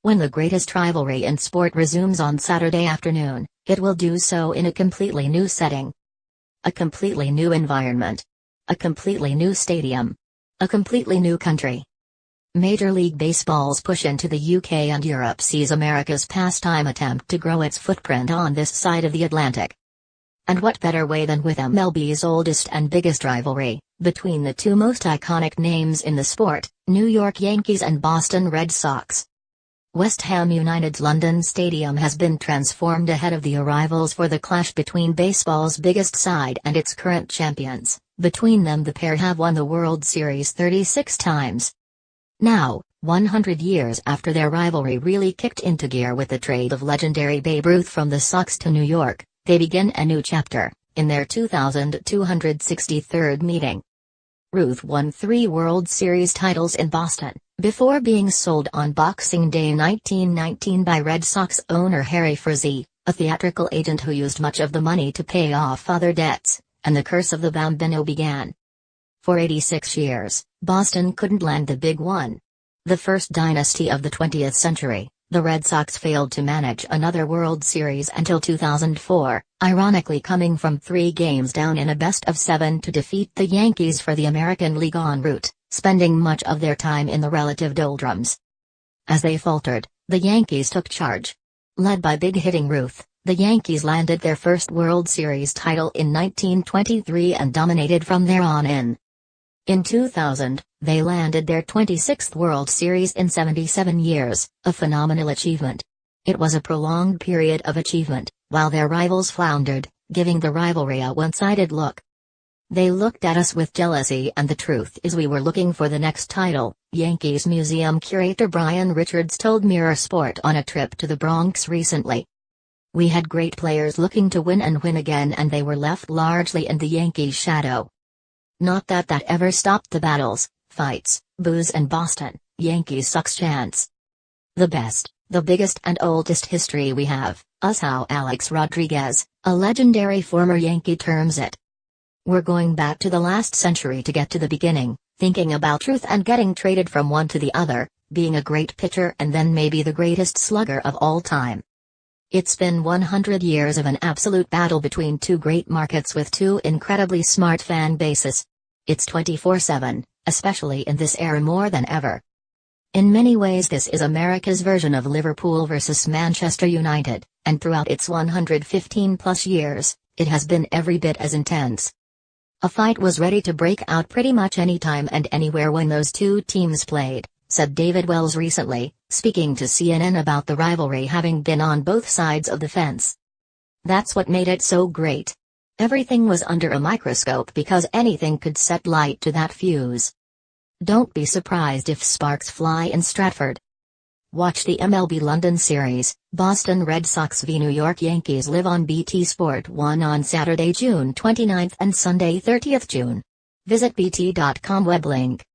When the greatest rivalry in sport resumes on Saturday afternoon, it will do so in a completely new setting. A completely new environment. A completely new stadium. A completely new country. Major League Baseball's push into the UK and Europe sees America's pastime attempt to grow its footprint on this side of the Atlantic. And what better way than with MLB's oldest and biggest rivalry, between the two most iconic names in the sport, New York Yankees and Boston Red Sox. West Ham United's London Stadium has been transformed ahead of the arrivals for the clash between baseball's biggest side and its current champions. Between them the pair have won the World Series 36 times. Now, 100 years after their rivalry really kicked into gear with the trade of legendary Babe Ruth from the Sox to New York, they begin a new chapter, in their 2263rd meeting. Ruth won 3 World Series titles in Boston, before being sold on Boxing Day 1919 by Red Sox owner Harry Frazee, a theatrical agent who used much of the money to pay off other debts, and the curse of the Bambino began. For 86 years, Boston couldn't land the big one. The first dynasty of the 20th century, the Red Sox failed to manage another World Series until 2004, ironically coming from 3 games down in a best-of-7 to defeat the Yankees for the American League en route, spending much of their time in the relative doldrums. As they faltered, the Yankees took charge. Led by big-hitting Ruth, the Yankees landed their first World Series title in 1923 and dominated from there on in. In 2000, they landed their 26th World Series in 77 years, a phenomenal achievement. It was a prolonged period of achievement, while their rivals floundered, giving the rivalry a one-sided look. They looked at us with jealousy, and the truth is we were looking for the next title, Yankees Museum curator Brian Richards told Mirror Sport on a trip to the Bronx recently. We had great players looking to win and win again, and they were left largely in the Yankees' shadow. Not that ever stopped the battles, fights, boos and Boston, Yankees sucks chants. The best, the biggest and oldest history we have, us how Alex Rodriguez, a legendary former Yankee terms it. We're going back to the last century to get to the beginning, thinking about Ruth and getting traded from one to the other, being a great pitcher and then maybe the greatest slugger of all time. It's been 100 years of an absolute battle between 2 great markets with 2 incredibly smart fan bases. It's 24/7, especially in this era more than ever. In many ways this is America's version of Liverpool versus Manchester United, and throughout its 115-plus years, it has been every bit as intense. A fight was ready to break out pretty much any time and anywhere when those 2 teams played, said David Wells recently, speaking to CNN about the rivalry having been on both sides of the fence. That's what made it so great. Everything was under a microscope because anything could set light to that fuse. Don't be surprised if sparks fly in Stratford. Watch the MLB London Series, Boston Red Sox v New York Yankees live on BT Sport 1 on Saturday, June 29 and Sunday 30 June. Visit bt.com web link.